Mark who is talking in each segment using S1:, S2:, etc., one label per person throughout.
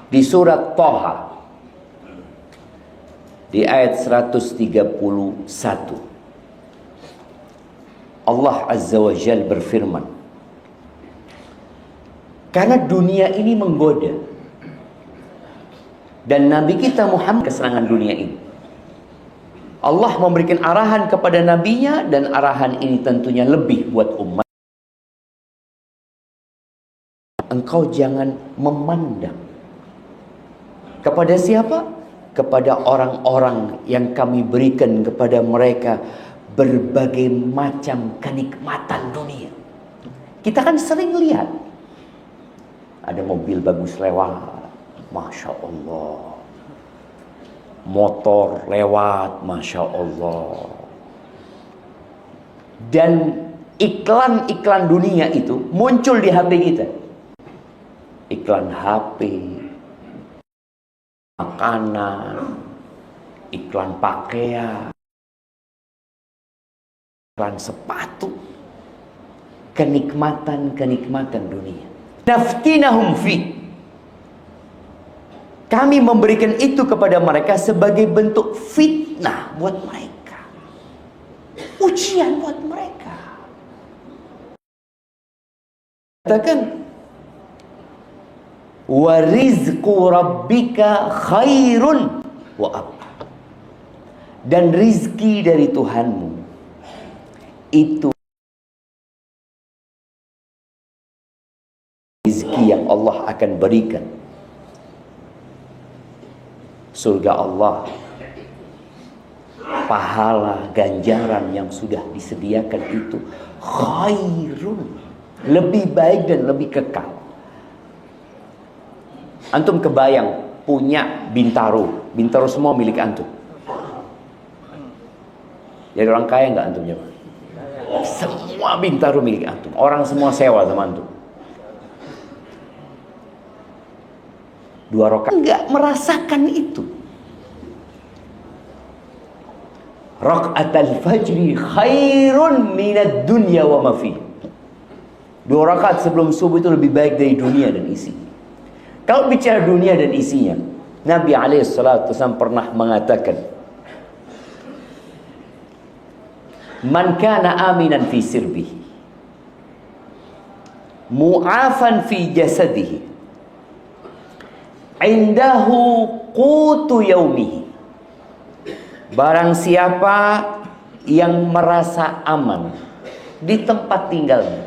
S1: Di surat Thaha di ayat 131 Allah Azza wa Jalla berfirman, karena dunia ini menggoda dan Nabi kita Muhammad kesenangan dunia ini. Allah memberikan arahan kepada nabinya, dan arahan ini tentunya lebih buat umat. Engkau jangan memandang kepada siapa? Kepada orang-orang yang kami berikan kepada mereka berbagai macam kenikmatan dunia. Kita kan sering lihat ada mobil bagus lewat, Masya Allah. Motor lewat, Masya Allah. Dan iklan-iklan dunia itu muncul di HP kita. Iklan HP, makanan, iklan pakaian, iklan sepatu, kenikmatan-kenikmatan dunia. Naftinahum fi. Kami memberikan itu kepada mereka sebagai bentuk fitnah buat mereka, ujian buat mereka. Katakan, wa rizqu rabbika khairun wa abqa. Dan rizki dari Tuhanmu itu rizki yang Allah akan berikan. Surga Allah, pahala ganjaran yang sudah disediakan itu khairun, lebih baik dan lebih kekal. Antum kebayang punya Bintaro semua milik antum. Jadi orang kaya nggak antum jawab? Semua Bintaro milik antum. Orang semua sewa sama antum. 2 rakaat enggak merasakan itu. Raka'atul fajri khairun minad dunya wa ma fi. 2 rakaat sebelum subuh itu lebih baik dari dunia dan isi. Kalau bicara dunia dan isinya, Nabi SAW pernah mengatakan, man kana aminan fi sirbihi, mu'afan fi jasadihi, indahu qutu yaumihi. Barang siapa yang merasa aman di tempat tinggalnya.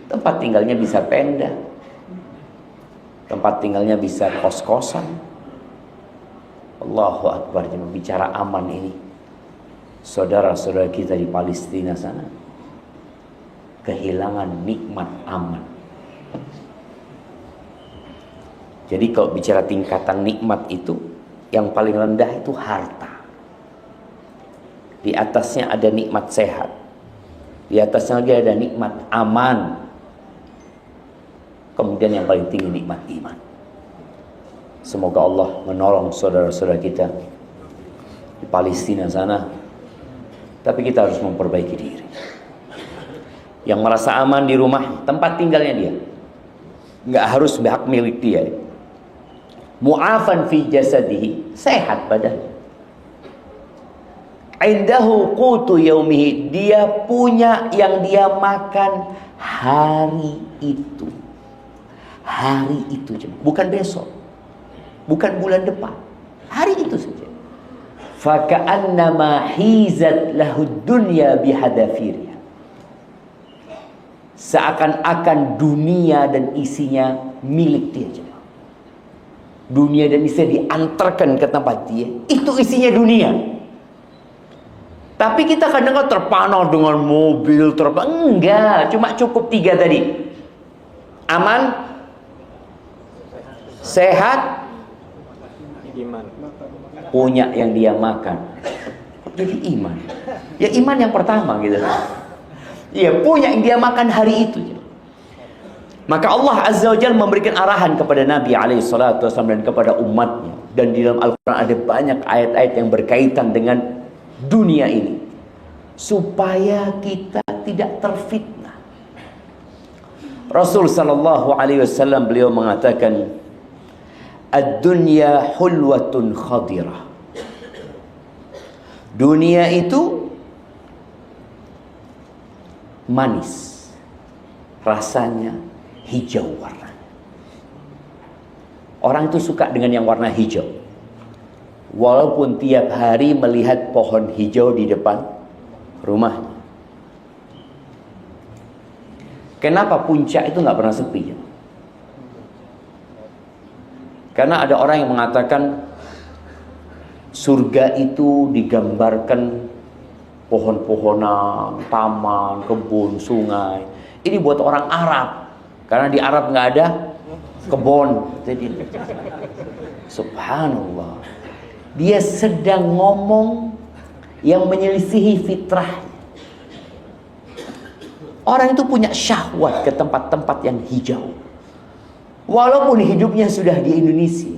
S1: Tempat tinggalnya bisa tenda, tempat tinggalnya bisa kos-kosan. Allahu Akbar. Bicara aman ini, saudara-saudara kita di Palestina sana kehilangan nikmat aman. Jadi kalau bicara tingkatan nikmat itu, yang paling rendah itu harta. Di atasnya ada nikmat sehat. Di atasnya lagi ada nikmat aman. Kemudian yang paling tinggi nikmat iman. Semoga Allah menolong saudara-saudara kita di Palestina sana. Tapi kita harus memperbaiki diri. Yang merasa aman di rumah, tempat tinggalnya dia, nggak harus hak milik dia. Mu'afan fi jasadihi, sehat badannya. Indahu qutu yaumihi, dia punya yang dia makan hari itu. Hari itu, bukan besok, bukan bulan depan, hari itu saja. Faka'annama hizat lahud dunya bihadafiriha. Seakan-akan dunia dan isinya milik dia. Dunia dan isinya diantarkan ke tempat dia, itu isinya dunia. Tapi kita kadang-kadang terpana dengan mobil, enggak, cuma cukup 3 tadi. Aman, sehat, iman. Punya yang dia makan. Jadi iman. Ya iman yang pertama gitu. Iya, punya yang dia makan hari itu. Maka Allah Azza wa Jalla memberikan arahan kepada Nabi SAW dan kepada umatnya. Dan di dalam Al-Quran ada banyak ayat-ayat yang berkaitan dengan dunia ini, supaya kita tidak terfitnah. Rasul sallallahu alaihi wasallam beliau mengatakan, Ad-dunya hulwatun khadirah. Dunia itu manis, rasanya hijau warnanya. Orang itu suka dengan yang warna hijau, walaupun tiap hari melihat pohon hijau di depan rumahnya. Kenapa puncak itu nggak pernah sepi? Karena ada orang yang mengatakan surga itu digambarkan pohon-pohonan, taman, kebun, sungai. Ini buat orang Arab, karena di Arab nggak ada kebun. Jadi, subhanallah, dia sedang ngomong yang menyelisihi fitrah. Orang itu punya syahwat ke tempat-tempat yang hijau, walaupun hidupnya sudah di Indonesia.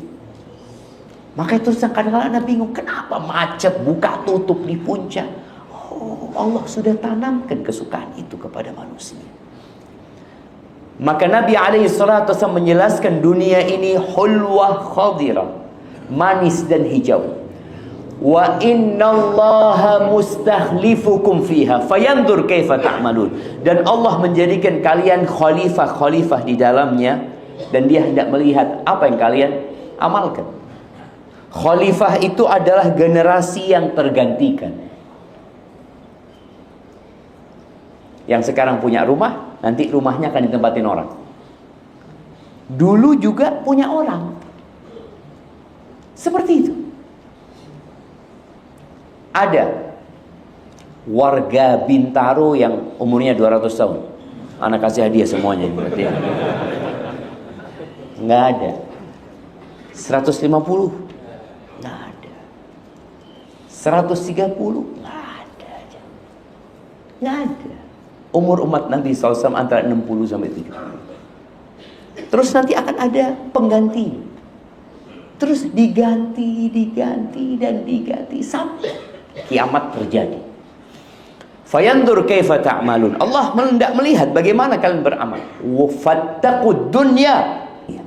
S1: Maka itu kadang-kadang Anda bingung, kenapa macet, buka tutup di puncak. Oh, Allah sudah tanamkan kesukaan itu kepada manusia. Maka Nabi SAW menjelaskan dunia ini hulwah khadirah, manis dan hijau. Wa innallaha mustakhlifukum fiha fayanzur kaifa ta'malun. Dan Allah menjadikan kalian khalifah-khalifah di dalamnya, dan dia hendak melihat apa yang kalian amalkan. Khalifah itu adalah generasi yang tergantikan. Yang sekarang punya rumah, nanti rumahnya akan ditempatin orang. Dulu juga punya orang. Seperti itu. Ada warga Bintaro yang umurnya 200 tahun. Anak kasih hadiah semuanya. Nggak ada. 150? Nggak ada. 130? Nggak ada. Nggak ada. Umur umat Nabi SAW antara 60 sampai 70. Terus nanti akan ada pengganti. Terus diganti dan diganti sampai kiamat terjadi. Fayandur kaifa ta'malun. Allah hendak melihat bagaimana kalian beramal. Wafattaqud dunya. Ya.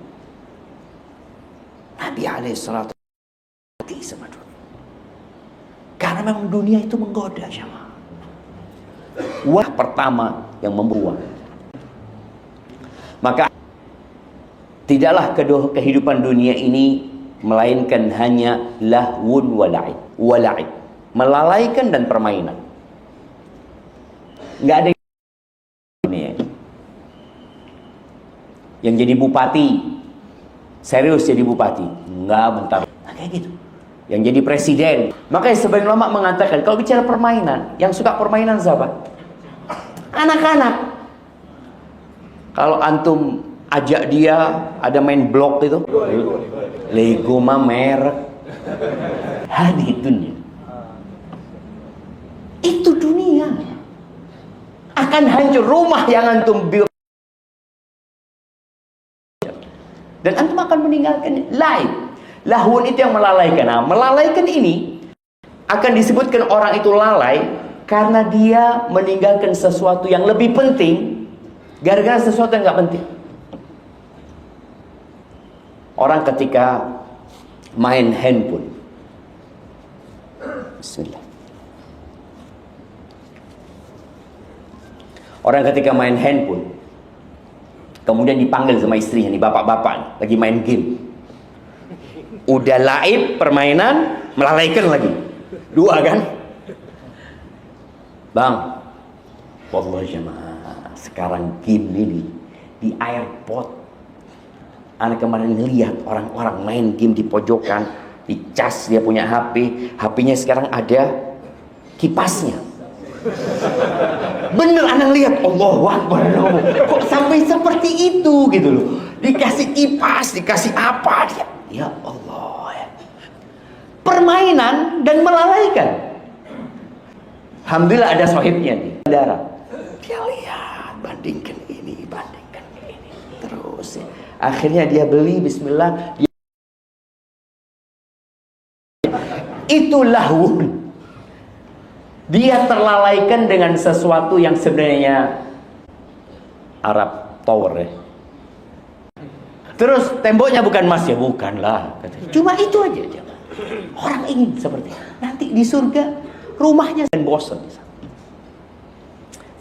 S1: Nabi alaihissalatu hati sama dunia. Karena memang dunia itu menggoda, sama. Wah, pertama yang membuang. Maka tidaklah kehidupan dunia ini melainkan hanya lahwun wala'ib, melalaikan dan permainan. Nggak ada dunia yang jadi bupati serius jadi bupati, nggak bentar. Nah, kayak gitu. Yang jadi presiden. Makanya sebagian ulama mengatakan kalau bicara permainan, yang suka permainan siapa? Anak-anak. Kalau antum ajak dia ada main blok itu, Lego mah merek. Hadi dunia. Itu dunia. Akan hancur rumah yang antum build. Dan antum akan meninggalkan lain. Lahun itu yang melalaikan. Nah, melalaikan ini akan disebutkan orang itu lalai karena dia meninggalkan sesuatu yang lebih penting gara-gara sesuatu yang nggak penting. Orang ketika main handphone, Bismillah. Orang ketika main handphone, kemudian dipanggil sama istrinya, nih bapak-bapak lagi main game. Udah laib permainan, melalaikan lagi. Dua kan? Bang, wallahi jemaah, sekarang game ini di airport. Anak kemarin ngelihat orang-orang main game di pojokan, dicas dia punya HP, HP-nya sekarang ada kipasnya. Bener anak lihat, Allahu Akbar, kok sampai seperti itu gitu loh. Dikasih kipas, dikasih apa dia. Ya Allah ya. Permainan dan melalaikan. Alhamdulillah ada sahibnya nih, saudara. Dia lihat, bandingkan ini. Terus ya. Akhirnya dia beli, bismillah. Itu lahun. Dia terlalaikan dengan sesuatu yang sebenarnya Arab Tower ya. Terus temboknya bukan emas ya, bukanlah. Cuma itu aja. Orang ingin seperti itu. Nanti di surga rumahnya dan bosan.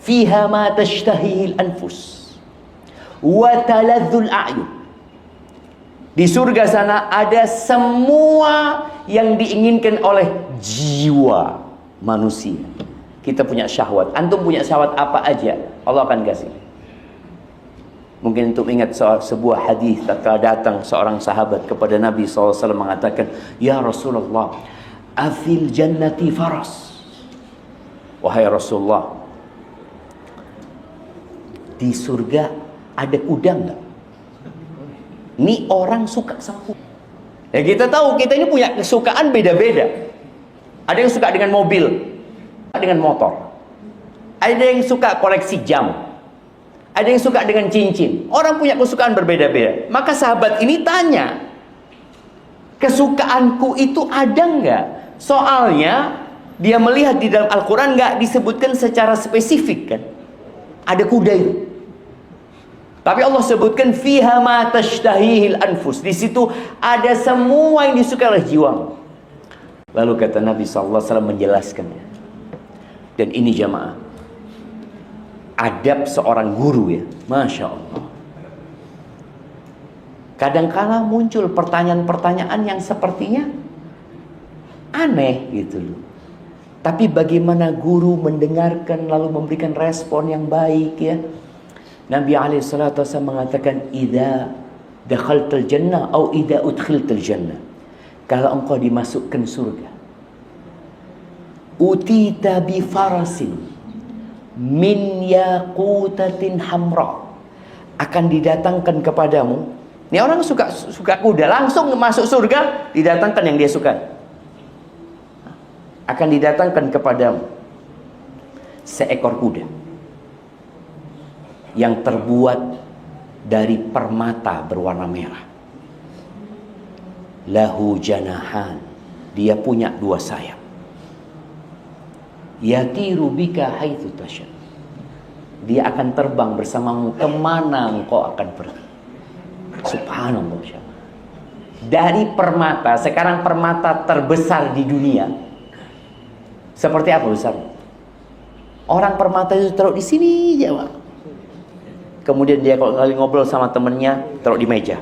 S1: Fiha ma tashtahihil anfus wa taladzul a'yun. Di surga sana ada semua yang diinginkan oleh jiwa manusia. Kita punya syahwat. Antum punya syahwat apa aja, Allah akan kasih. Mungkin untuk ingat sebuah hadis tatkala datang seorang sahabat kepada Nabi SAW mengatakan, "Ya Rasulullah, afil jannati faras." Wahai Rasulullah, di surga ada kuda enggak? Ini orang suka sama kuda. Ya kita tahu, kita ini punya kesukaan beda-beda. Ada yang suka dengan mobil, dengan motor. Ada yang suka koleksi jam. Ada yang suka dengan cincin. Orang punya kesukaan berbeda-beda. Maka sahabat ini tanya, kesukaanku itu ada enggak? Soalnya dia melihat di dalam Al-Quran enggak disebutkan secara spesifik kan. Ada kuda itu. Tapi Allah sebutkan fiha ma tashtahihil anfus. Di situ ada semua yang disukai oleh jiwa. Lalu kata Nabi SAW menjelaskannya. Dan ini jamaah, adab seorang guru ya, Masya Allah. Kadangkala muncul pertanyaan-pertanyaan yang sepertinya aneh gitu loh. Tapi bagaimana guru mendengarkan lalu memberikan respon yang baik ya. Nabi SAW mengatakan, "Idza dakhaltal jannah atau idza udkhiltal jannah." Kalau engkau dimasukkan surga, utita bi farasin min yaqutatin hamra, akan didatangkan kepadamu. Ini orang suka kuda, langsung masuk surga didatangkan yang dia suka. Akan didatangkan kepadamu seekor kuda yang terbuat dari permata berwarna merah. Lahu janahan, dia punya dua sayap. Yatiru bika haitsu tasya, dia akan terbang bersamamu kemana engkau akan pergi. Subhanallah. Dari permata, sekarang permata terbesar di dunia seperti apa besar? Orang permata itu taruh di sini aja, Pak. Kemudian dia kalau kali ngobrol sama temennya taruh di meja.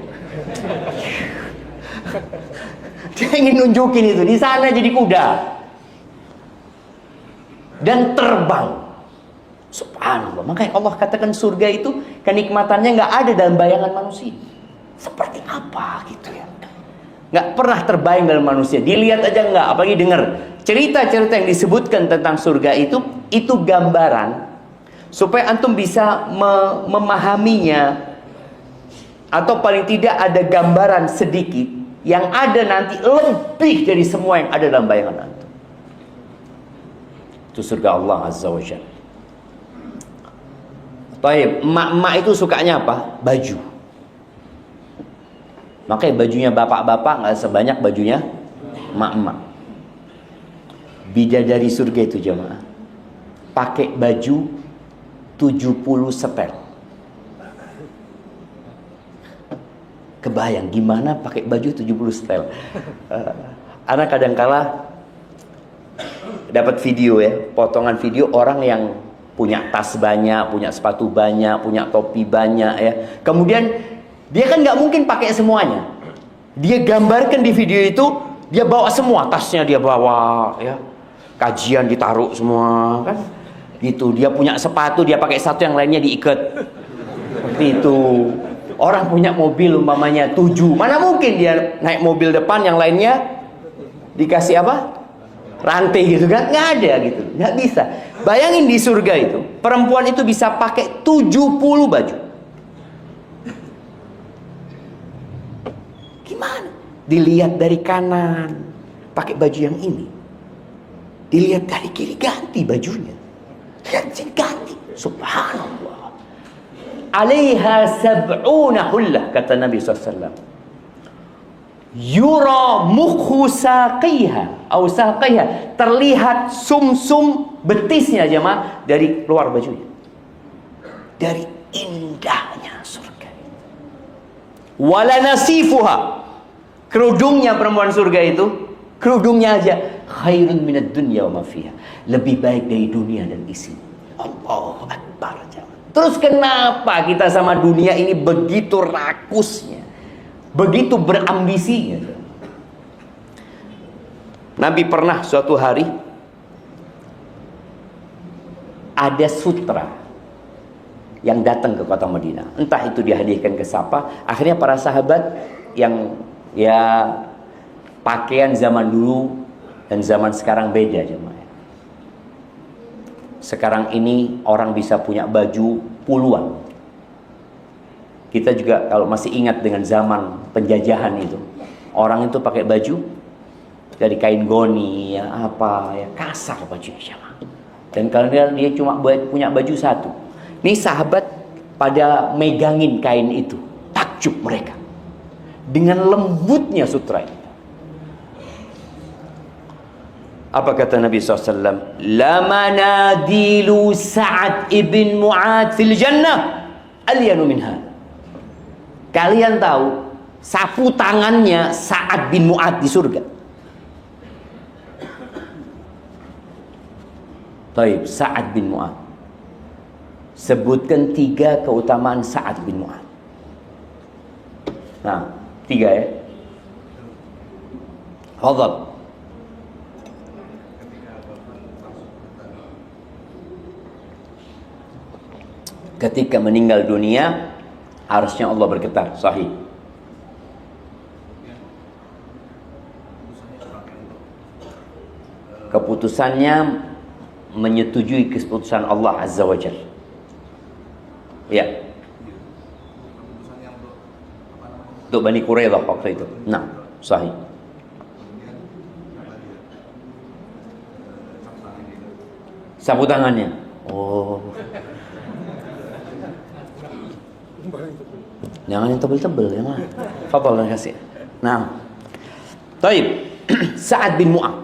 S1: Dia ingin nunjukin itu, di sana jadi kuda dan terbang. Subhanallah. Makanya Allah katakan surga itu kenikmatannya nggak ada dalam bayangan manusia. Seperti apa gitu ya? Nggak pernah terbayang dalam manusia. Dilihat aja nggak, apalagi dengar cerita-cerita yang disebutkan tentang surga itu gambaran supaya antum bisa memahaminya, atau paling tidak ada gambaran sedikit yang ada nanti lebih dari semua yang ada dalam bayangan antum. Itu surga Allah Azza wa Jalla. Taib, emak-emak itu sukanya apa? Baju. Makanya bajunya bapak-bapak nggak sebanyak bajunya emak-emak. Bidadari surga itu jemaah pakai baju 70 setel. Kebayang gimana pakai baju 70 setel. Anak kadangkala dapat video ya, potongan video orang yang punya tas banyak, punya sepatu banyak, punya topi banyak ya. Kemudian dia kan nggak mungkin pakai semuanya. Dia gambarkan di video itu, dia bawa semua, tasnya dia bawa ya. Kajian ditaruh semua kan. Gitu, dia punya sepatu, dia pakai satu, yang lainnya diikat. Seperti itu. Orang punya mobil umpamanya 7. Mana mungkin dia naik mobil depan, yang lainnya dikasih apa? Rantai gitu kan? Nggak ada gitu. Nggak bisa. Bayangin di surga itu, perempuan itu bisa pakai 70 baju. Gimana? Dilihat dari kanan, pakai baju yang ini. Dilihat dari kiri, ganti bajunya. Lihat sini, ganti. Subhanallah. Alaiha sab'una hullah, kata Nabi SAW. Yura mukhu saqiha atau saqiha, terlihat sumsum betisnya jemaah dari luar bajunya. Dari indahnya surga. wala nasifuha. Kerudungnya perempuan surga itu, kerudungnya aja khairun minad dunya wa ma fiha. Lebih baik dari dunia dan isinya. Allahu Akbar. Terus kenapa kita sama dunia ini begitu rakusnya, begitu berambisinya? Nabi pernah suatu hari ada sutra yang datang ke kota Madinah. Entah itu dihadiahkan ke siapa. Akhirnya para sahabat yang ya pakaian zaman dulu dan zaman sekarang beda jemaah. Sekarang ini orang bisa punya baju puluhan. Kita juga kalau masih ingat dengan zaman penjajahan itu, orang itu pakai baju dari kain goni ya apa ya, kasar bajunya. Dan kalau dia cuma punya baju satu. Nih sahabat pada megangin kain itu, takjub mereka dengan lembutnya sutra itu. Apa kata Nabi SAW? Lamanadilu Sa'ad ibn Mu'ad fil jannah alyanu minha. Kalian tahu sapu tangannya Sa'ad bin Mu'ad di surga. Taib, Sa'ad bin Mu'ad. Sebutkan 3 keutamaan Sa'ad bin Mu'ad. Nah, 3 ya. Fadhal. Ketika meninggal dunia, harusnya Allah bergetar. Sahih. Keputusannya menyetujui keputusan Allah Azza wa Jalla. Ya. Untuk Bani Quraidah waktu itu. Nah, sahih. Sapu tangannya. Oh. Jangan yang tebel-tebel ya mah. Fadhal kasih. Nah. Taib. Sa'ad bin Mu'ad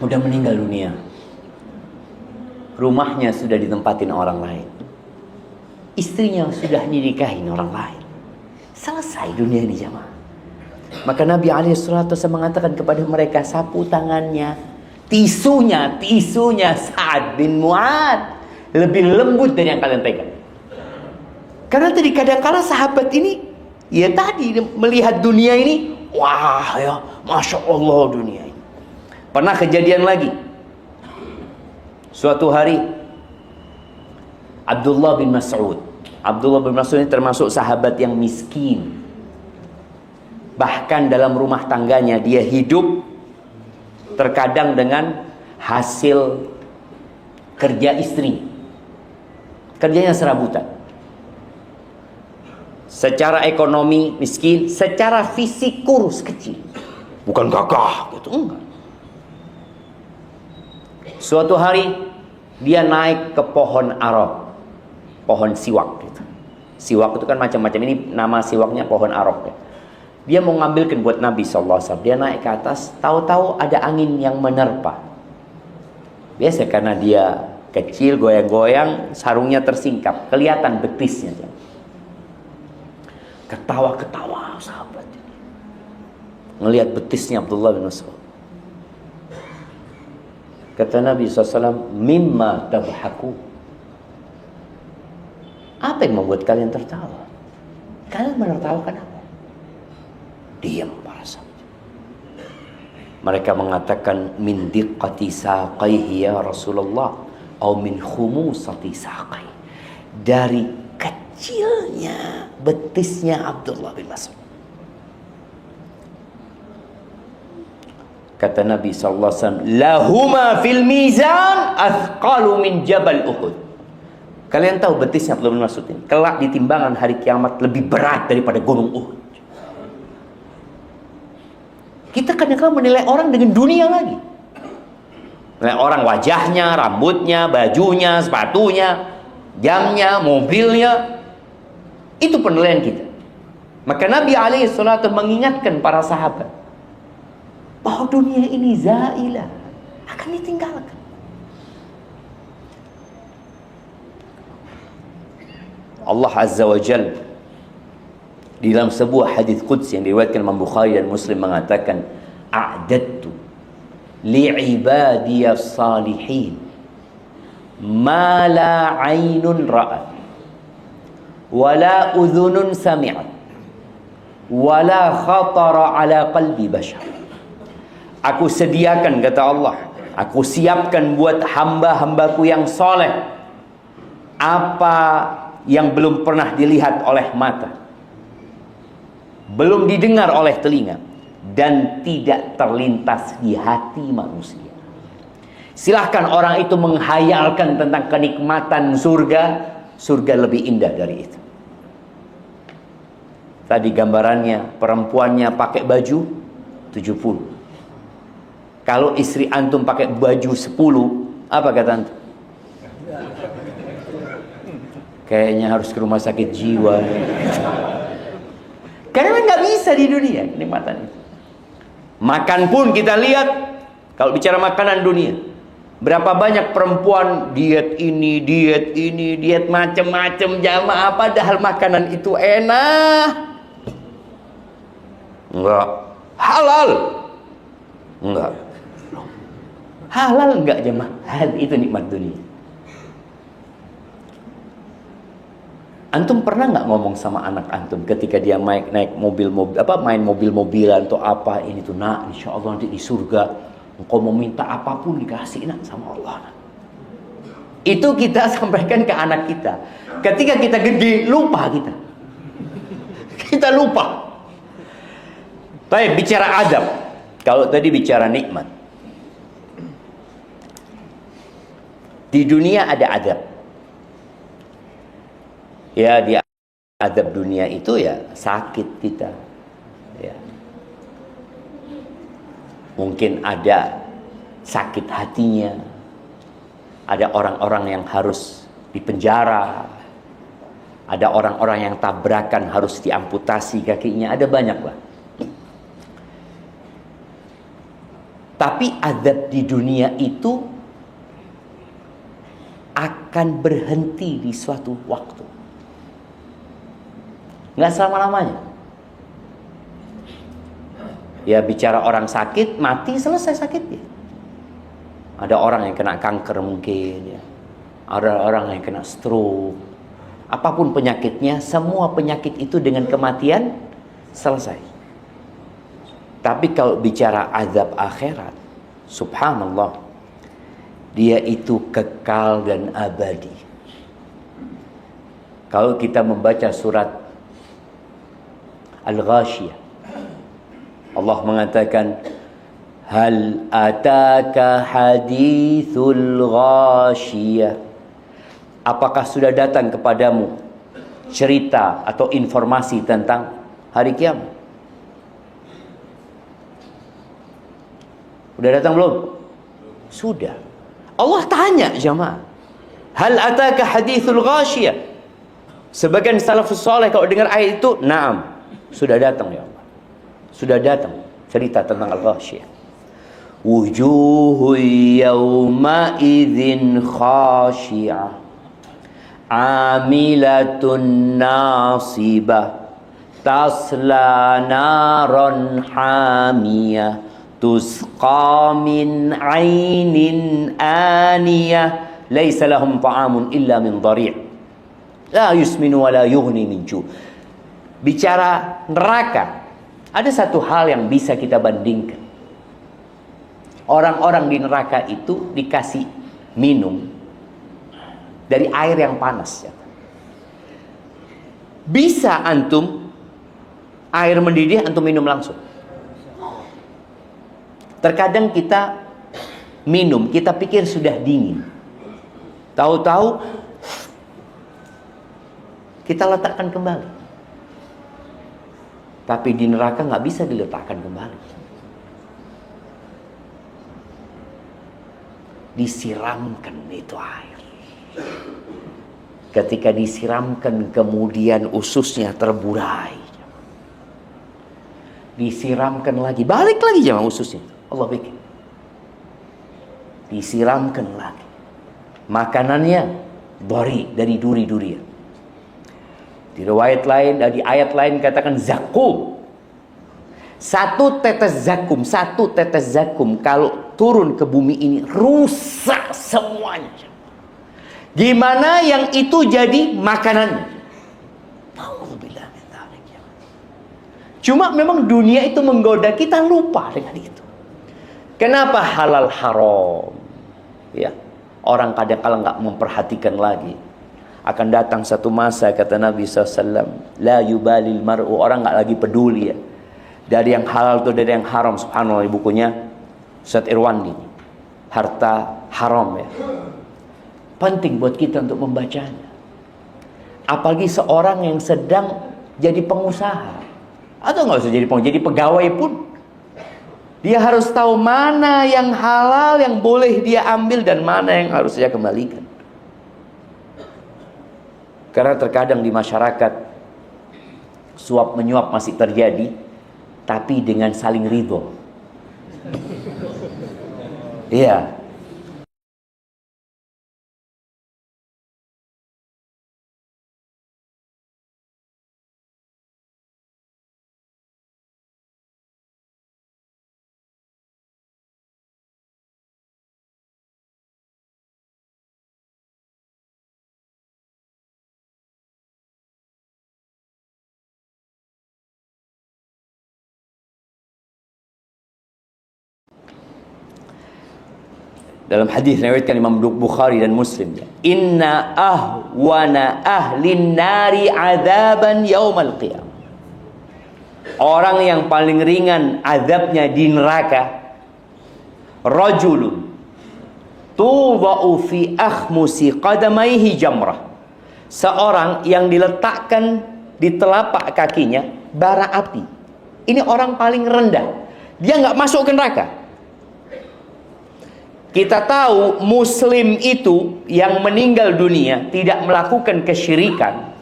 S1: udah meninggal dunia. Rumahnya sudah ditempatin orang lain. Istrinya sudah dinikahin orang lain. Selesai dunia ini jamaah. Maka Nabi SAW mengatakan kepada mereka, sapu tangannya, tisunya Sa'ad bin Mu'ad lebih lembut dari yang kalian pegang. Karena tadi kadang-kadang sahabat ini, ya tadi melihat dunia ini, wah ya, Masya Allah dunia ini. Pernah kejadian lagi. Suatu hari, Abdullah bin Mas'ud. Abdullah bin Mas'ud ini termasuk sahabat yang miskin. Bahkan dalam rumah tangganya dia hidup terkadang dengan hasil kerja istri. Kerjanya serabutan. Secara ekonomi miskin, secara fisik kurus kecil. Bukan gagah gitu, enggak. Suatu hari dia naik ke pohon arok, pohon siwak gitu. Siwak itu kan macam-macam, ini nama siwaknya pohon arok ya. Dia mau ngambilkan buat Nabi SAW. Dia naik ke atas, tahu-tahu ada angin yang menerpa. Biasa karena dia kecil, goyang-goyang, sarungnya tersingkap, kelihatan betisnya. Ketawa-ketawa sahabat. Ngelihat betisnya Abdullah bin Mas'ud. Kata Nabi SAW, mimma tabhaku. Apa yang membuat kalian tertawa? Kalian menertawakan apa? Diam para sahabat. Mereka mengatakan, min diqqati saqaihi ya Rasulullah, atau min khumusati saqai. Dari kecilnya betisnya Abdullah bin Mas'ud. Kata Nabi SAW, lahuma fil mizan athqalu min jabal Uhud. Kalian tahu betisnya Abdullah bin Mas'ud ini, kelak di timbangan hari kiamat lebih berat daripada gunung Uhud. Kita kadang-kadang menilai orang dengan dunia lagi. Menilai orang wajahnya, rambutnya, bajunya, sepatunya, jamnya, mobilnya. Itu penilaian kita. Maka Nabi SAW mengingatkan para sahabat bahwa dunia ini zailah, akan ditinggalkan. Allah Azza wa Jalla Di dalam sebuah hadis qudsi yang diriwayatkan Imam Bukhari dan Muslim mengatakan, a'dadtu li'ibadiyas salihin ma la 'ainun ra'at wa la udhunun sami'at wa la khatara 'ala qalbi bashar. Aku sediakan, kata Allah, aku siapkan buat hamba-hambaku yang soleh apa yang belum pernah dilihat oleh mata, belum didengar oleh telinga, dan tidak terlintas di hati manusia. Silahkan orang itu menghayalkan tentang kenikmatan surga. Surga lebih indah dari itu. Tadi gambarannya, perempuannya pakai baju 70. Kalau istri antum pakai baju 10, apa kata antum? Kayaknya harus ke rumah sakit jiwa. Karena nggak bisa di dunia kenikmatan itu. Makan pun kita lihat, kalau bicara makanan dunia, berapa banyak perempuan diet ini, diet macam-macam jamaah, padahal makanan itu enak. Enggak. Halal. Enggak. Halal enggak jemaah? Itu nikmat dunia. Antum pernah nggak ngomong sama anak antum ketika dia naik mobil-mobil, main mobil-mobilan atau apa, ini tuh, nak, insya Allah nanti di surga engkau mau minta apapun dikasih, nak, sama Allah, nak. Itu kita sampaikan ke anak kita. Ketika kita gede, lupa kita. Kita lupa. Baik, bicara adab. Kalau tadi bicara nikmat, di dunia ada adab. Ya, di adab dunia itu ya sakit kita. Ya. Mungkin ada sakit hatinya. Ada orang-orang yang harus dipenjara. Ada orang-orang yang tabrakan harus diamputasi kakinya. Ada banyak lah. Tapi adab di dunia itu akan berhenti di suatu waktu. Nggak selama-lamanya. Ya, bicara orang sakit, mati, selesai sakitnya. Ada orang yang kena kanker mungkin, ya. Ada orang yang kena stroke. Apapun penyakitnya, semua penyakit itu dengan kematian selesai. Tapi kalau bicara azab akhirat, subhanallah, dia itu kekal dan abadi. Kalau kita membaca surat Al-Ghashiyah, Allah mengatakan, hal ataka hadithul ghashiyah. Apakah sudah datang kepadamu cerita atau informasi tentang hari kiamat? Sudah datang belum? Sudah. Allah tanya jemaah, hal ataka hadithul ghashiyah. Sebagian salafus saleh kalau dengar ayat itu, na'am, sudah datang ya Allah. Sudah datang cerita tentang Al-Ghashiyah. Wujuhu yawma idzin khashi'ah, amilatun nasibah, tasla naran hamiyah, tusqa min ainin aniyah, laysa lahum ta'amun illa min dhari', la yusminu wa la yughni min ju'. Bicara neraka, ada satu hal yang bisa kita bandingkan. Orang-orang di neraka itu dikasih minum dari air yang panas. Bisa antum air mendidih antum minum langsung. Terkadang kita minum, kita pikir sudah dingin. Tahu-tahu kita letakkan kembali. Tapi di neraka nggak bisa diletakkan kembali. Disiramkan itu air. Ketika disiramkan, kemudian ususnya terburai. Disiramkan lagi, balik lagi jemaah ususnya. Allah bikin. Disiramkan lagi. Makanannya dari duri-durian. Di riwayat lain, di ayat lain katakan zakum. Satu tetes zakum kalau turun ke bumi ini rusak semuanya. Gimana yang itu jadi makanannya? Cuma memang dunia itu menggoda, kita lupa dengan itu. Kenapa halal haram? Ya, orang kadang-kala nggak memperhatikan lagi. Akan datang satu masa, kata Nabi SAW, la yubalil mar'u, orang nggak lagi peduli ya. Dari yang halal atau dari yang haram. Subhanallah, bukunya Ustaz Irwandi, harta haram ya. Penting buat kita untuk membacanya. Apalagi seorang yang sedang jadi pengusaha. Atau nggak usah jadi pengusaha, jadi pegawai pun. Dia harus tahu mana yang halal, yang boleh dia ambil, dan mana yang harus dia kembalikan. Karena terkadang di masyarakat suap menyuap masih terjadi, tapi dengan saling ridho. Iya. Dalam hadis riwayatkan Imam Bukhari dan Muslim, inna ahwana ahlin nari adzaban yaumal qiyamah. Orang yang paling ringan azabnya di neraka, rajulun tudha'u fi akhmusi qadamaihi jamrah. Seorang yang diletakkan di telapak kakinya bara api. Ini orang paling rendah. Dia nggak masuk ke neraka. Kita tahu muslim itu yang meninggal dunia tidak melakukan kesyirikan,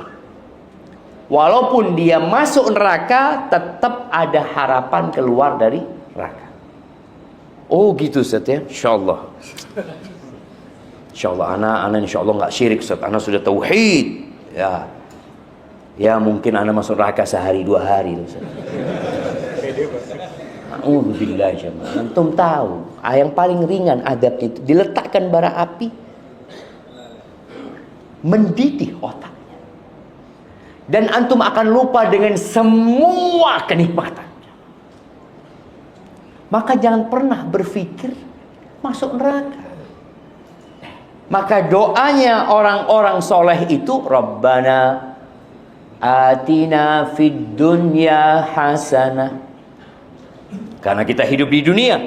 S1: walaupun dia masuk neraka tetap ada harapan keluar dari neraka. Oh gitu Ustaz ya? InsyaAllah anak insyaAllah nggak syirik Ustaz. Anak sudah tauhid ya mungkin anak masuk neraka sehari 2 hari Ustaz. Alhamdulillah jemaah. Antum tahu, yang paling ringan adab itu diletakkan bara api, mendidih otaknya, dan antum akan lupa dengan semua kenikmatannya. Maka jangan pernah berpikir masuk neraka. Maka doanya orang-orang soleh itu, Rabbana atina fid dunya hasanah. Karena kita hidup di dunia,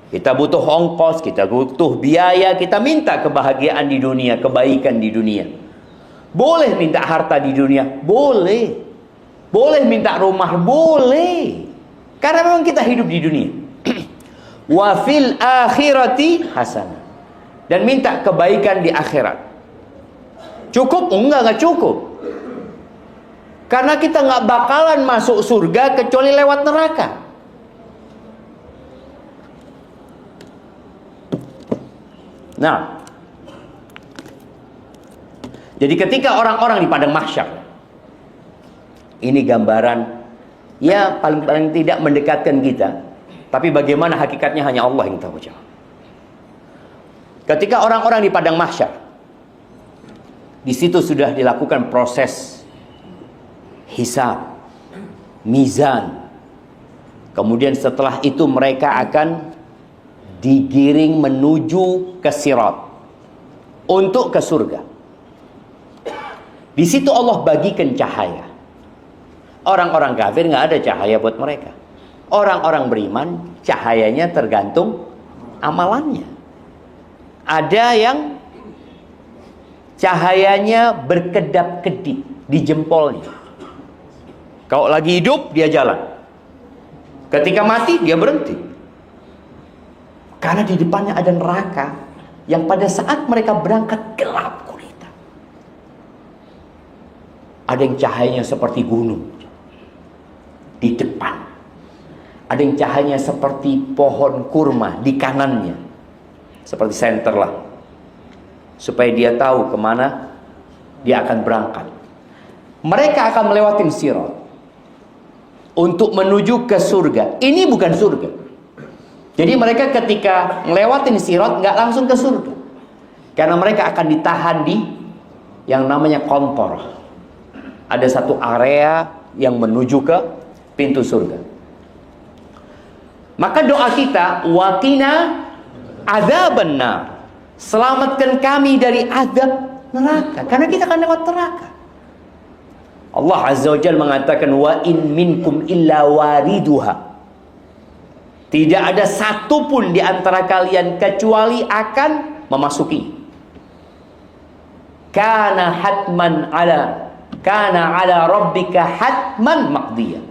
S1: kita butuh ongkos, kita butuh biaya, kita minta kebahagiaan di dunia, kebaikan di dunia. Boleh minta harta di dunia, boleh. Boleh minta rumah, boleh. Karena memang kita hidup di dunia. Wa fil akhirati hasanah. Dan minta kebaikan di akhirat. Cukup? Enggak cukup. Karena kita nggak bakalan masuk surga kecuali lewat neraka. Nah, jadi ketika orang-orang di padang mahsyar, ini gambaran ya paling tidak mendekatkan kita, tapi bagaimana hakikatnya hanya Allah yang tahu. Ketika orang-orang di padang mahsyar, di situ sudah dilakukan proses hisab, mizan. Kemudian setelah itu mereka akan digiring menuju ke sirat untuk ke surga. Di situ Allah bagikan cahaya. Orang-orang kafir nggak ada cahaya buat mereka. Orang-orang beriman cahayanya tergantung amalannya. Ada yang cahayanya berkedap-kedip di jempolnya. Kalau lagi hidup dia jalan. Ketika mati dia berhenti. Karena di depannya ada neraka yang pada saat mereka berangkat gelap gulita. Ada yang cahayanya seperti gunung di depan. Ada yang cahayanya seperti pohon kurma di kanannya. Seperti senter lah. Supaya dia tahu kemana dia akan berangkat. Mereka akan melewati sirat untuk menuju ke surga. Ini bukan surga. Jadi mereka ketika melewati sirat nggak langsung ke surga, karena mereka akan ditahan di yang namanya kontor. Ada satu area yang menuju ke pintu surga. Maka doa kita, waqina adzabannar, selamatkan kami dari azab neraka, karena kita akan lewat neraka. Allah Azza wa Jalla mengatakan, wa in minkum illa wariduha, tidak ada satupun di antara kalian kecuali akan memasuki. Kana ala rabbika hatman maqdiyah.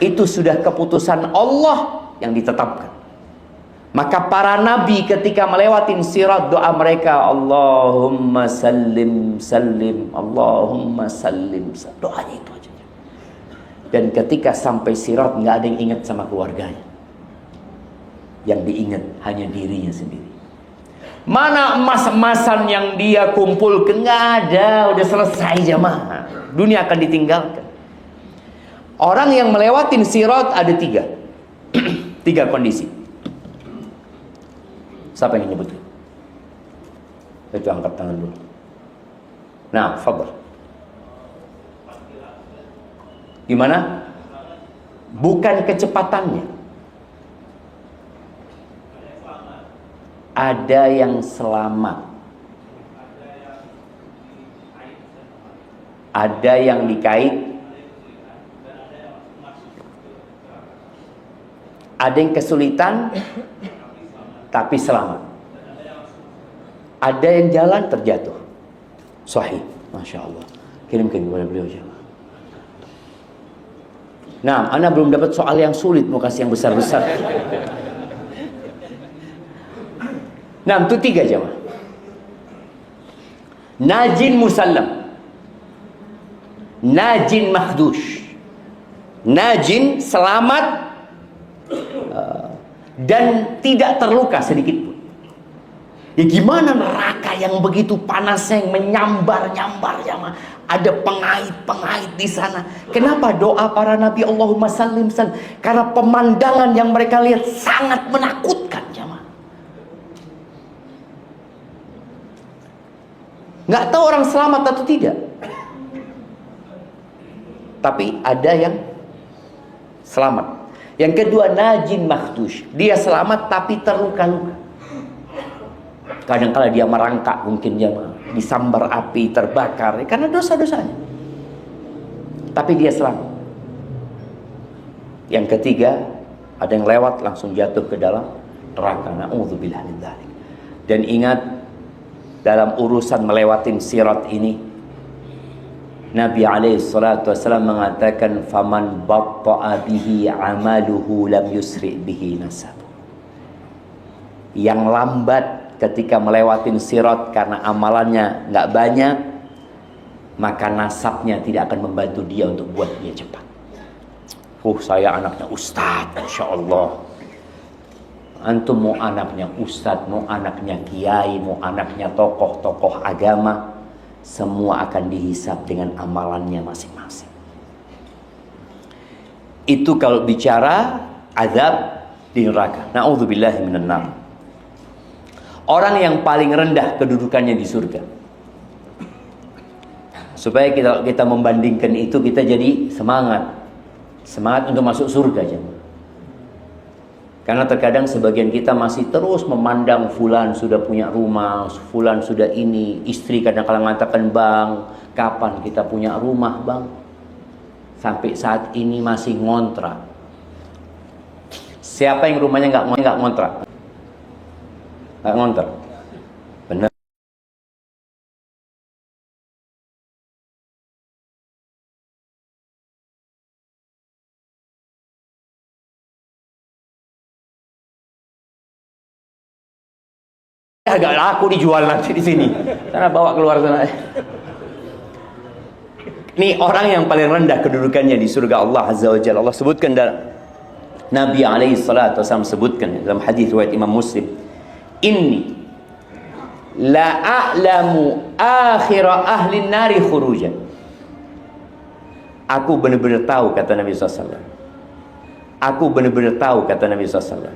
S1: Itu sudah keputusan Allah yang ditetapkan. Maka para nabi ketika melewati sirat, doa mereka, Allahumma sallim sallim, Allahumma sallim sallim. Doanya itu aja. Dan ketika sampai sirat, nggak ada yang ingat sama keluarganya. Yang diingat hanya dirinya sendiri. Mana emas-emasan yang dia kumpulkan? Nggak ada, udah selesai jamaah. Dunia akan ditinggalkan. Orang yang melewati sirat ada tiga. Tiga kondisi. Siapa yang nyebutkan? Itu angkat tangan dulu. Nah, fadhal. Gimana? Bukan kecepatannya. Ada yang selamat. Ada yang dikait. Ada yang kesulitan tapi selamat. Ada yang jalan terjatuh. Sahih, Masya Allah. Kirimkan kepada beliau jemaah. Nah, Anda belum dapat soal yang sulit, mau kasih yang besar-besar. Nah, itu tiga jemaah. Najin musallam, najin makhdush. Najin selamat dan tidak terluka sedikit pun. Ya gimana neraka yang begitu panasnya, yang menyambar-nyambar jemaah. Ada pengait-pengait di sana. Kenapa doa para nabi Allahumma sallim sallim? Karena pemandangan yang mereka lihat sangat menakutkan jemaah. Nggak tahu orang selamat atau tidak. Tapi ada yang selamat. Yang kedua, najin makhdush. Dia selamat tapi terluka-luka. Kadang-kala dia merangkak, mungkin dia disambar api, terbakar, karena dosa-dosanya. Tapi dia selamat. Yang ketiga, ada yang lewat langsung jatuh ke dalam neraka. Na'udzubillah min dzalik. Dan ingat, dalam urusan melewatin sirat ini, Nabi SAW mengatakan, faman batta'a bihi amaluhu lam yusri bihi nasab. Yang lambat ketika melewatin sirat karena amalannya nggak banyak, maka nasabnya tidak akan membantu dia untuk buat dia cepat. Saya anaknya ustadz, Masya Allah. Antum mau anaknya ustadz, mau anaknya kiai, mau anaknya tokoh-tokoh agama, semua akan dihisab dengan amalannya masing-masing. Itu kalau bicara azab di neraka. Na'udzubillahi minan nar. Orang yang paling rendah kedudukannya di surga. Supaya kita membandingkan itu, kita jadi semangat untuk masuk surga jemaah. Karena terkadang sebagian kita masih terus memandang fulan sudah punya rumah, fulan sudah ini, istri kadang-kadang mengatakan, bang, kapan kita punya rumah bang? Sampai saat ini masih ngontrak. Siapa yang rumahnya nggak ngontrak? Nggak ngontrak. Benar. Agak laku dijual nanti di sini. Karena bawa keluar sana. Ini orang yang paling rendah kedudukannya di surga Allah Azza wa Jalla. Allah sebutkan dalam Nabi alaihi salatu wasallam sebutkan dalam hadis riwayat Imam Muslim, inni la a'lamu akhir ahli nari khurujan. Aku benar-benar tahu, kata Nabi SAW. Aku benar-benar tahu, kata Nabi SAW.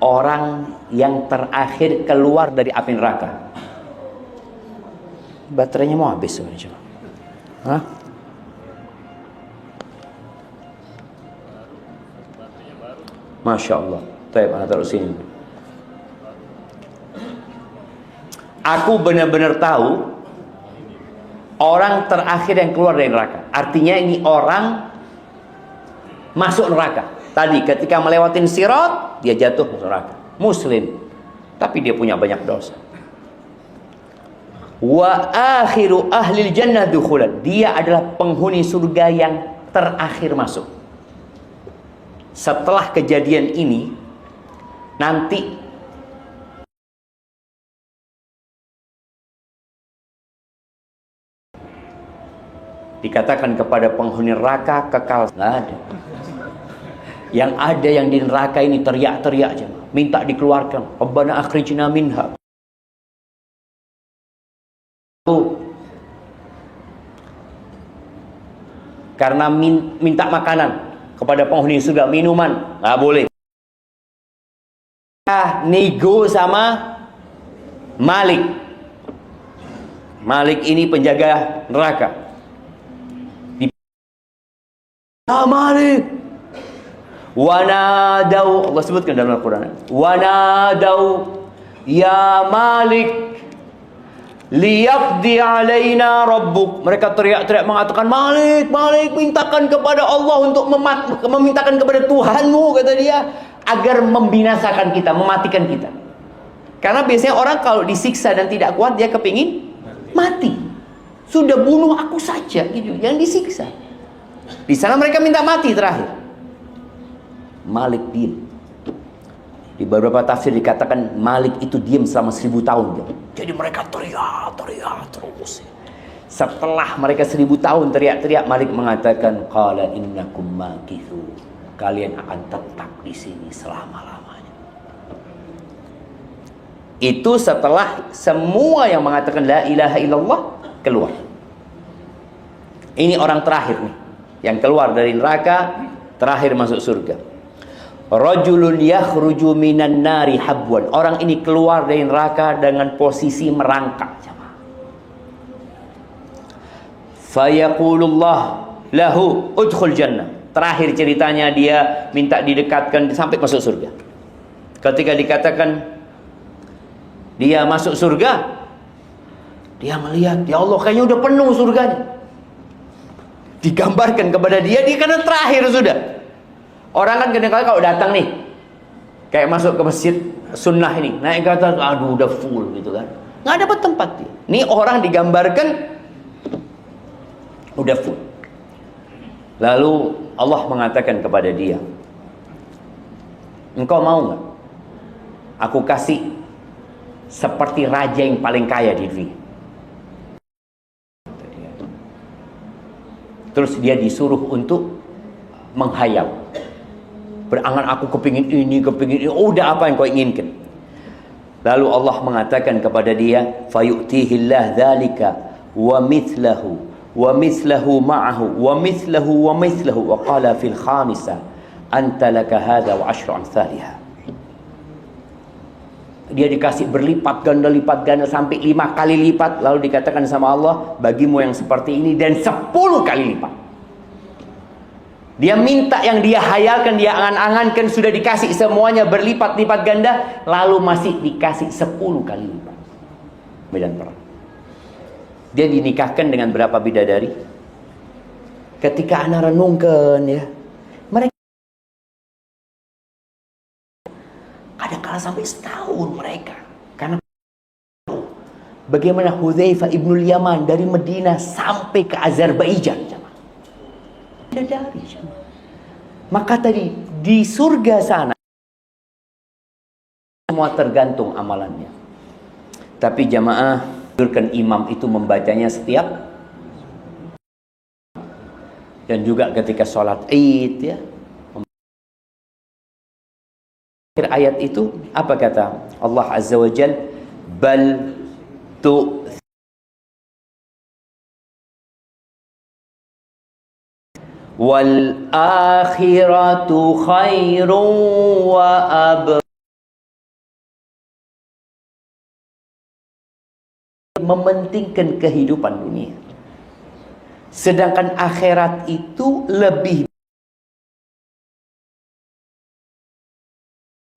S1: Orang yang terakhir keluar dari api neraka. Baterainya mau habis. Hah? Masya Allah. Baik, mana taruh sini. Aku benar-benar tahu orang terakhir yang keluar dari neraka. Artinya ini orang masuk neraka. Tadi ketika melewatin sirat, dia jatuh ke neraka. Muslim, tapi dia punya banyak dosa. Wa akhiru ahlil jannah dukhulan. Dia adalah penghuni surga yang terakhir masuk. Setelah kejadian ini, nanti dikatakan kepada penghuni neraka kekal. Nggak ada. Yang ada yang di neraka ini teriak-teriak aja, minta dikeluarkan. Rabbana akhrijna minha. Karena minta makanan kepada penghuni surga, minuman nggak boleh. Nego sama Malik. Malik ini penjaga neraka. Malik, wanadau, Allah sebutkan dalam Al-Quran, wanadau ya Malik liyaqdi alaina rabbuk. Mereka teriak-teriak mengatakan, Malik, Malik, mintakan kepada Allah untuk memintakan kepada Tuhanmu, kata dia, agar membinasakan kita, mematikan kita. Karena biasanya orang kalau disiksa dan tidak kuat, dia kepingin mati. Sudah bunuh aku saja, gitu, yang disiksa. Di sana mereka minta mati terakhir. Malik diam. Di beberapa tafsir dikatakan Malik itu diam selama 1000 tahun. Jadi mereka teriak terus. Setelah mereka 1000 tahun teriak-teriak, Malik mengatakan, qala innakum makithu. Kalian akan tetap di sini selama-lamanya. Itu setelah semua yang mengatakan la ilaha illallah keluar. Ini orang terakhir nih, yang keluar dari neraka, terakhir masuk surga. Rajulun yakhruju minan nari habwan. Orang ini keluar dari neraka dengan posisi merangkak. Fayaqulullah lahu udkhul jannah. Terakhir ceritanya dia minta didekatkan sampai masuk surga. Ketika dikatakan dia masuk surga, dia melihat, ya Allah, kayaknya udah penuh surganya. Digambarkan kepada dia karena terakhir sudah. Orang kan kadang-kadang kalau datang nih, kayak masuk ke masjid sunnah ini, naik ke atas, aduh udah full gitu kan, nggak dapat tempat dia. Nih orang digambarkan udah full. Lalu Allah mengatakan kepada dia, engkau mau nggak aku kasih seperti raja yang paling kaya di dunia? Terus dia disuruh untuk menghayal, berangan, aku kepingin ini, udah apa yang kau inginkan. Lalu Allah mengatakan kepada dia, fayu'tihillah dzalika wa mithlahu wa mithlahu ma'ahu wa mithlahu wa mithlahu wa qala fil khamisah anta laka hadha wa ashru amsalha. Dia dikasih berlipat ganda sampai 5 kali lipat. Lalu dikatakan sama Allah, bagimu yang seperti ini dan 10 kali lipat. Dia minta yang dia hayalkan, dia angan-angankan, sudah dikasih semuanya berlipat-lipat ganda, lalu masih dikasih 10 kali lipat. Medan perang. Dia dinikahkan dengan berapa bidadari? Ketika anak renungkan ya, mereka kadang-kadang sampai setahun mereka. Karena bagaimana Hudzaifah ibnul Yaman dari Madinah sampai ke Azerbaijan. Bidadari. Maka tadi di surga sana semua tergantung amalannya. Tapi jamaah, imam itu membacanya setiap, dan juga ketika sholat Id ya. Akhir ayat itu apa kata Allah Azza wa Jal? Bal tu wal akhiratu khairun wa abqa. Mementingkan kehidupan dunia, sedangkan akhirat itu lebih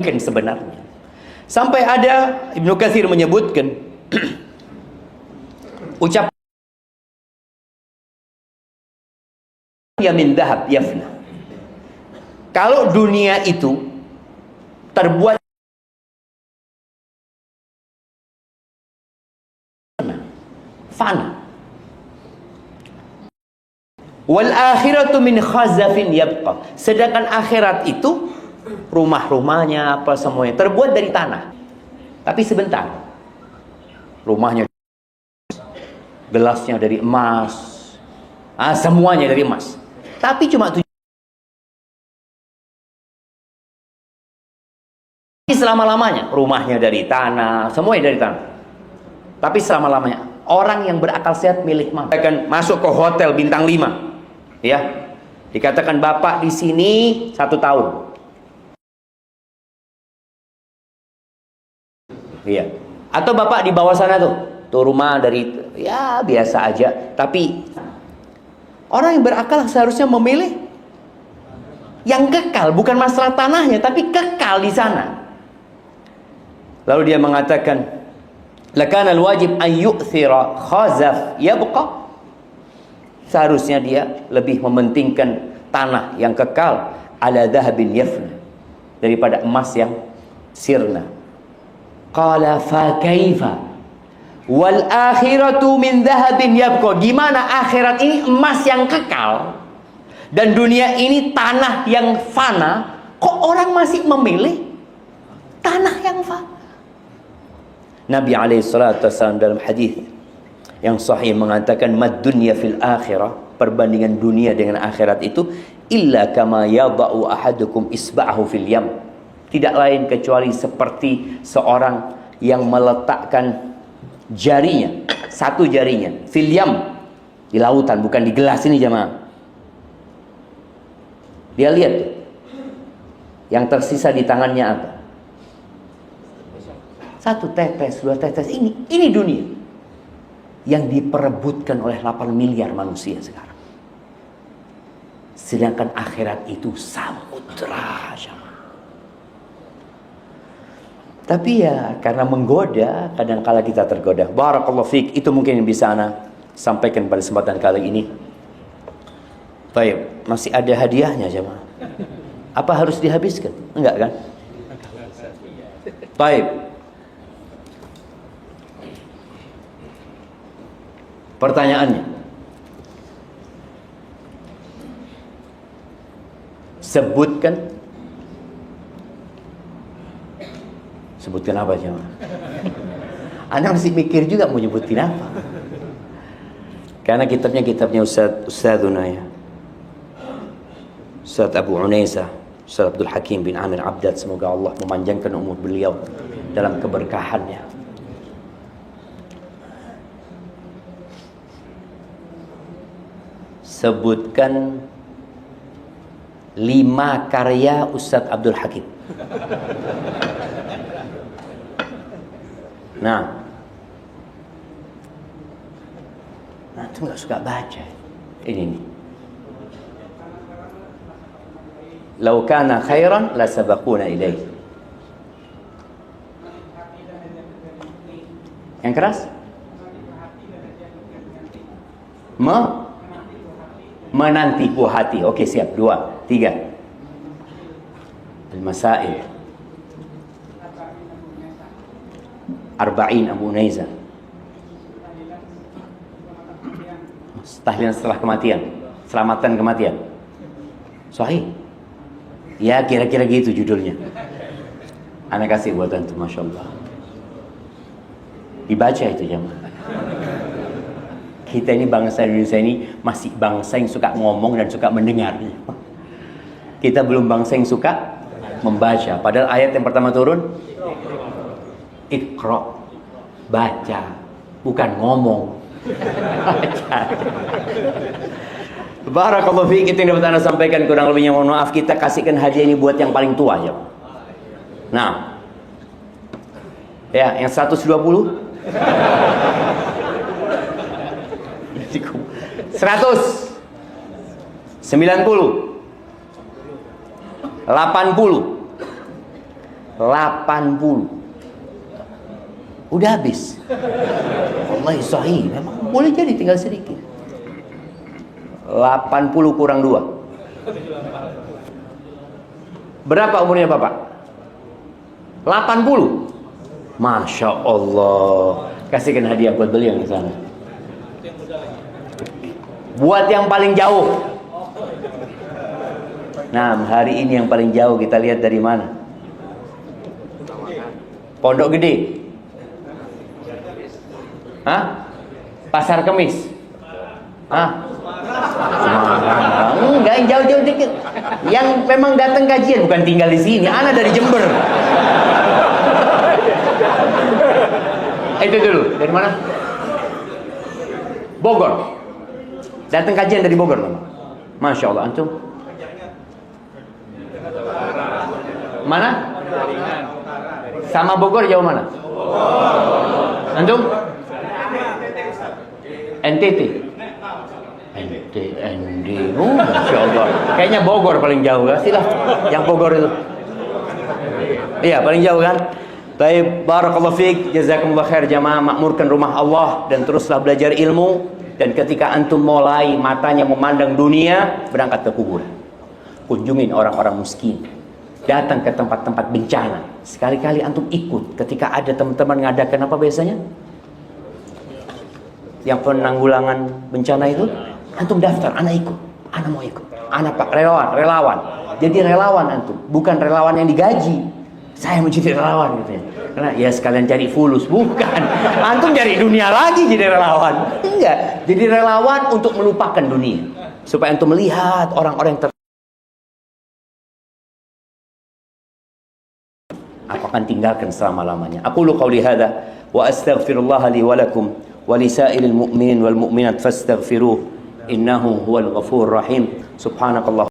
S1: sebenarnya. Sampai ada Ibnu Katsir menyebutkan ucapan ya min dhahab yafna. Kalau dunia itu terbuat fana, wal akhiratu min khazafin yabqa, sedangkan akhirat itu rumah-rumahnya apa semuanya terbuat dari tanah. Tapi sebentar, rumahnya, gelasnya dari emas, semuanya dari emas. Tapi cuma selama-lamanya rumahnya dari tanah, semuanya dari tanah. Tapi selama-lamanya orang yang berakal sehat milik mana? Akan masuk ke hotel bintang 5, ya, dikatakan bapak di sini 1 tahun, iya. Atau bapak di bawah sana tuh rumah dari ya biasa aja. Tapi orang yang berakal seharusnya memilih yang kekal, bukan masalah tanahnya, tapi kekal di sana. Lalu dia mengatakan, lakana al-wajib an yu'thira khazaf yabqa. Seharusnya dia lebih mementingkan tanah yang kekal ala dhahabin yafna daripada emas yang sirna. Qala fa kaifa wal akhiratu min dhahabin yabqa. Gimana akhirat ini emas yang kekal dan dunia ini tanah yang fana, kok orang masih memilih tanah yang fana? Nabi SAW dalam hadis yang sahih mengatakan, mad dunya fil akhirah, perbandingan dunia dengan akhirat itu illa kama yada'u ahadukum isba'ahu fil yam, tidak lain kecuali seperti seorang yang meletakkan jarinya, satu jarinya, fil yam, di lautan, bukan di gelas ini jemaah. Dia lihat tuh, yang tersisa di tangannya apa? 1 tetes, 2 tetes. Ini dunia yang diperebutkan oleh 8 miliar manusia sekarang. Sedangkan akhirat itu samudra. Tapi ya karena menggoda, kadang-kala kita tergoda. Barakallahu fiik. Itu mungkin yang bisa ana sampaikan pada kesempatan kali ini. Baik, masih ada hadiahnya jemaah. Apa harus dihabiskan? Enggak kan? Baik. Pertanyaannya, sebutkan apa jemaah? Anda masih mikir juga mau nyebutin apa? Karena kitabnya Ustadzuna ya, Ustadz Abu Unaisah, Ustadz Abdul Hakim bin Amir Abdad, semoga Allah memanjangkan umur beliau dalam keberkahannya. Sebutkan 5 karya Ustadz Abdul Hakim. Nah, itu nggak suka baca. Ini nih. Lau kana khairan la sabaquna ilaih. Yang keras? Menanti buah hati. Oke, siap. 2, 3. Al-Masail. Arba'in Abu Unaisah. Tahlilan setelah kematian, selamatan kematian. Sahih. Ya kira-kira gitu judulnya. Ana kasih buat antum, masya Allah. Dibaca itu jemaah. Kita ini bangsa Indonesia ini masih bangsa yang suka ngomong dan suka mendengar. Kita belum bangsa yang suka membaca. Padahal ayat yang pertama turun, Iqra, baca, bukan ngomong. Baca. Barakallahu fiik, itu yang dapat Anda sampaikan, kurang lebihnya mohon maaf. Kita kasihkan hadiah ini buat yang paling tua ya. Nah. Ya, yang 120. 100. 90. 80. 80. Udah habis. Wallahi sahih, memang boleh jadi tinggal sedikit. 80 kurang 2. Berapa umurnya Bapak? 80. Masya Allah. Kasihkan hadiah buat beliau di sana. Buat yang paling jauh. Nah, hari ini yang paling jauh kita lihat dari mana? Pondok Gede. Hah? Pasar Kemis. Hah? Enggak, yang jauh-jauh dikit. Yang memang datang kajian, bukan tinggal di sini. Ana dari Jember. Itu dulu. Dari mana? Bogor. Datang kajian dari Bogor, Masya Allah. Antum? Mana? Sama Bogor jauh mana? Antum? NTT. ND. Oh, Masya Allah. Kayaknya Bogor paling jauh ya. Silah, yang Bogor itu. Iya, paling jauh kan? Baik, barakallahu fiik, jazakumullah khair jamaah, makmurkan rumah Allah dan teruslah belajar ilmu. Dan ketika antum mulai matanya memandang dunia, berangkat ke kuburan. Kunjungin orang-orang miskin. Datang ke tempat-tempat bencana. Sekali-kali antum ikut ketika ada teman-teman ngadakan apa biasanya? Yang penanggulangan bencana itu, antum daftar, anak ikut, anak mau ikut, anak pak relawan. Jadi relawan antum, bukan relawan yang digaji. Saya mau jadi relawan gitu ya. Karena ya sekalian cari fulus, bukan. Antum cari dunia lagi jadi relawan. Enggak, jadi relawan untuk melupakan dunia. Supaya antum melihat orang-orang yang aku akan tinggalkan selama-lamanya. Aqulu qawli hadza wa astaghfirullah li wa lakum wa li sa'iril mu'minin wal mu'minat fastaghfiruh innahu huwal ghafurur rahim. Subhanakallah.